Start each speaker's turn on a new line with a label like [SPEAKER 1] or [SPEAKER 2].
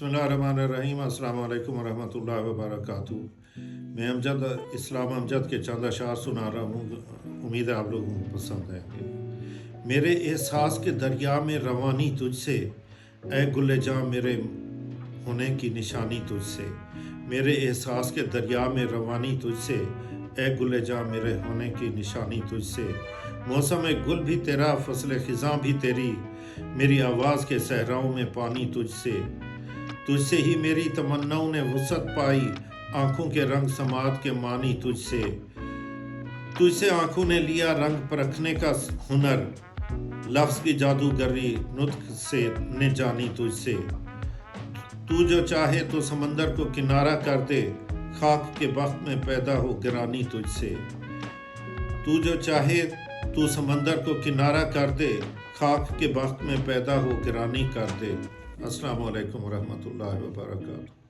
[SPEAKER 1] बिस्मिल्लाहिर्रहमानिर्रहीम। अस्सलाम वालेकुम वरहमतुल्लाहि वबरकातुहू। मैं अमजद इस्लाम अमजद के चंद अशार सुना रहा हूँ। उम्मीद है आप लोगों को पसंद आएंगे। मेरे एहसास के दरिया में रवानी तुझसे, ए गुले जां मेरे होने की निशानी तुझसे। मेरे एहसास के दरिया में रवानी तुझसे, ए गुले जां मेरे होने की निशानी तुझसे। मौसम गुल भी तेरा, फसल खिज़ां भी तेरी, मेरी आवाज़ के सहराओं में पानी तुझसे। तुझसे ही मेरी तमन्नाओं ने वुसअत पाई, आँखों के रंग समात के मानी तुझसे। तुझसे आँखों ने लिया रंग परखने का हुनर, लफ्ज़ की जादूगरी नुत्क से ने जानी तुझसे। तू जो चाहे तो समंदर को किनारा कर दे, खाक के वक्त में पैदा हो गिरानी तुझसे। तू जो चाहे तू समंदर को किनारा कर दे, खाक के वक्त में पैदा हो गिरानी कर दे। अस्सलाम वालेकुम रहमतुल्लाहि व बरकातुहू।